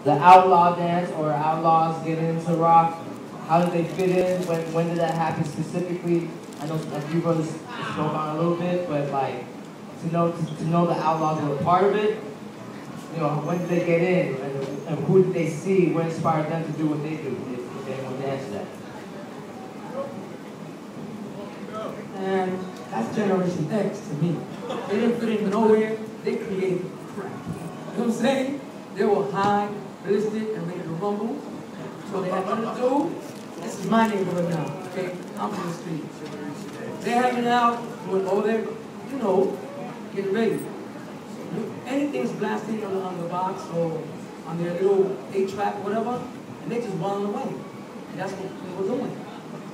the outlaw dance or outlaws getting into rock? How did they fit in? When did that happen specifically? I know a few brothers spoke on it a little bit, but like to know the outlaws were a part of it. You know, when did they get in, and who did they see? What inspired them to do what they do? If they want to answer that. And that's Generation X to me. They didn't fit into nowhere. They created crap. You know what I'm saying? They were high, ballistic, and ready to rumble. So they had nothing to do. This is my neighborhood now, okay? I'm from the streets. They're hanging out, doing all their, you know, getting ready. Anything's blasting on the box or on their little 8-track or whatever, and they just run away. And that's what they were doing.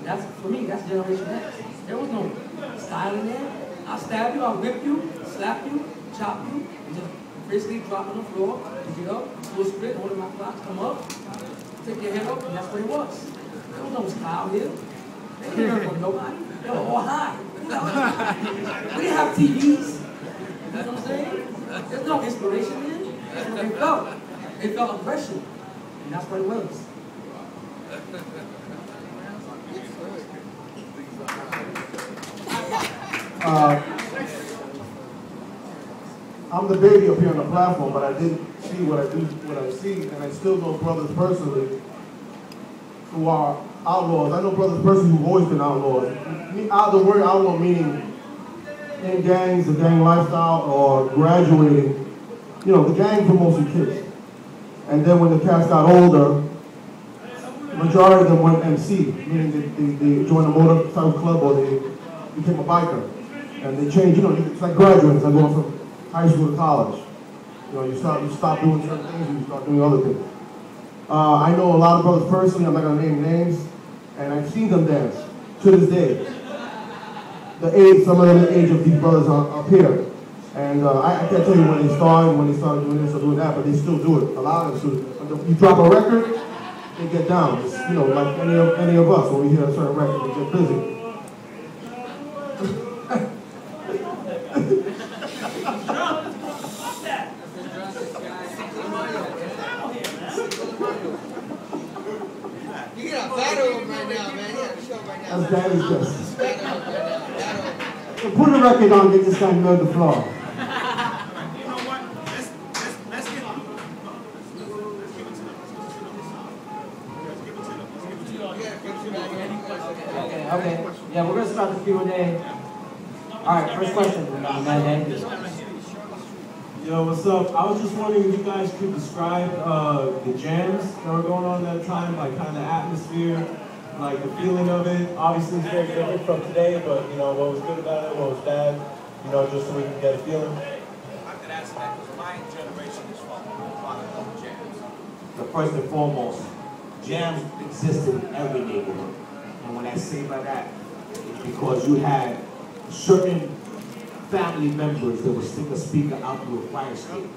That's, for me, that's Generation X. There was no style in there. I'll stab you, I'll whip you, slap you, chop you, and just basically drop on the floor, pick it up, do a split, hold my clocks, come up, take your head up, and that's what it was. There was no style here. They didn't learn from nobody. They were all high. We didn't have TVs. You know what I'm saying? There's no inspiration in it. That's what they felt. They felt oppression. And that's what it was. I'm the baby up here on the platform, but I didn't see what I see, and I still know brothers personally who are outlaws. I know brothers personally who've always been outlaws. The word outlaw meaning in gangs, the gang lifestyle, or graduating. You know, the gangs were mostly kids. And then when the cats got older, the majority of them went MC, meaning they joined a motorcycle club or they became a biker. And they changed, you know, it's like graduating, it's like going from high school to college. You know, you stop doing certain things and you start doing other things. I know a lot of brothers personally, I'm not gonna name names, and I've seen them dance to this day. Some of them the age of these brothers are up here. And I can't tell you when they started doing this or doing that, but they still do it. A lot of them still. You drop a record, they get down. It's, you know, like any of us, when we hear a certain record, we get busy. You got a battle right now, man. You got a show right now. That's daddy's justice. So put a record on, get this guy murder the floor. You know what? Let's give it to them. Okay. Yeah, we're gonna start the Q&A. All right, first question. Yo, what's up? I was just wondering if you guys could describe the jams that were going on at that time, like kind of the atmosphere, like the feeling of it. Obviously it's very different from today, but you know, what was good about it, what was bad, you know, just so we can get a feeling. I could answer that because my generation is from jams. But first and foremost, jams existed in every neighborhood. And when I say by that, it's because you had certain family members that would stick a speaker out through a fire escape,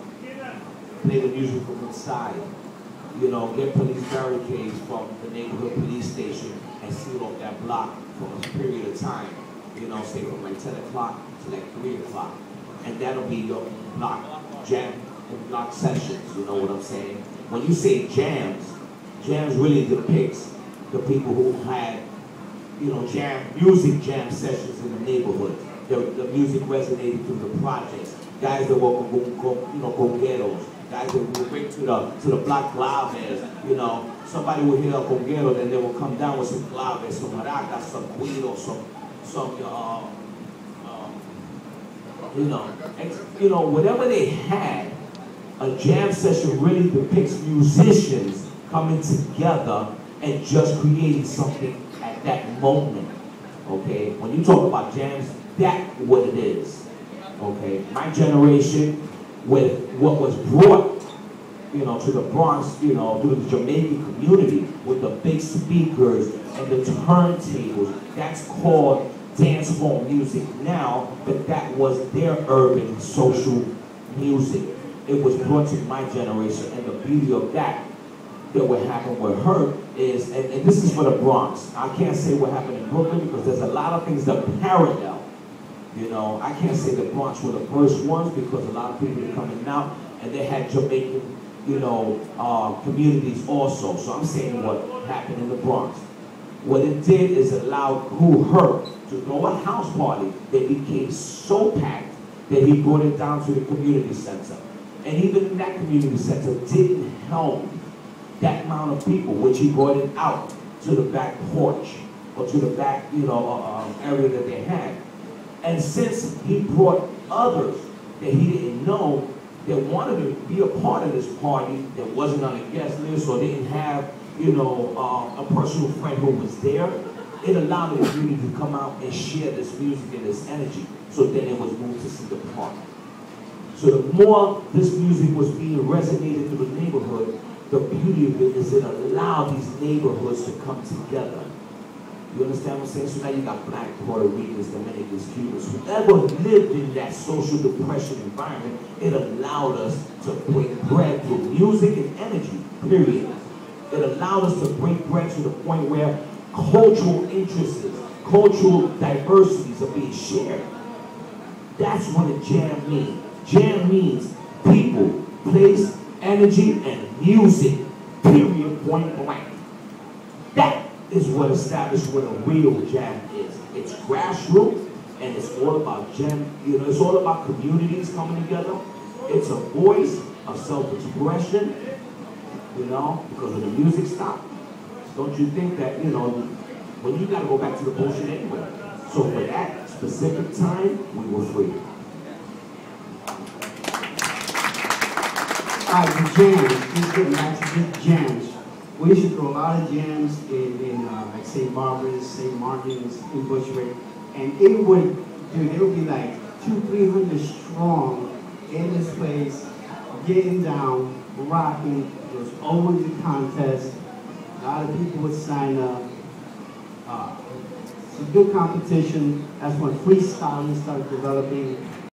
play the music from inside, you know, get police barricades from the neighborhood police station and seal off that block for a period of time, you know, say from like 10 o'clock to like 3 o'clock. And that'll be your block jam and block sessions, you know what I'm saying? When you say jams, jams really depicts the people who had, you know, music jam sessions in the neighborhood. The music resonated through the projects. Guys that were, you know, congueros. Guys that would bring to the black claves. You know, somebody would hear a conguero, then they would come down with some claves, some maracas, some cuido, you know, whatever they had. A jam session really depicts musicians coming together and just creating something at that moment. Okay, when you talk about jams, that's what it is. Okay, my generation, with what was brought, you know, to the Bronx, you know, to the Jamaican community, with the big speakers and the turntables, that's called dance hall music now, but that was their urban social music. It was brought to my generation, and the beauty of that would happen with her is, and this is for the Bronx. I can't say what happened in Brooklyn because there's a lot of things that parallel. You know, I can't say the Bronx were the first ones because a lot of people were coming out and they had Jamaican communities also. So I'm saying what happened in the Bronx. What it did is allowed Who Hurt to throw a house party that became so packed that he brought it down to the community center. And even in that community center didn't help that amount of people, which he brought it out to the back porch or to the back, area that they had. And since he brought others that he didn't know that wanted to be a part of this party that wasn't on a guest list or didn't have, a personal friend who was there, it allowed the community to come out and share this music and this energy. So then it was moved to see the park. So the more this music was being resonated through the neighborhood, the beauty of it is it allowed these neighborhoods to come together. You understand what I'm saying? So now you got Black, Puerto Ricans, Dominicans, Cubans, whoever lived in that social depression environment, it allowed us to break bread through music and energy, period. It allowed us to break bread to the point where cultural interests, cultural diversities are being shared. That's what a jam means. Jam means people, place, energy, and music, period, point blank. That is what established what a real jam is. It's grassroots, and it's all about jam, it's all about communities coming together. It's a voice of self-expression, because when the music stopped, don't you think that, when you gotta go back to the bullshit anyway. So for that specific time, we were free. All right, the jams, just getting back to the jams. We used to throw a lot of jams in like St. Barbara's, St. Martin's, in Bushwick, and it would be like 200-300 strong in this place, getting down, rocking. It was always a contest. A lot of people would sign up. It's a good competition. That's when freestyling started developing.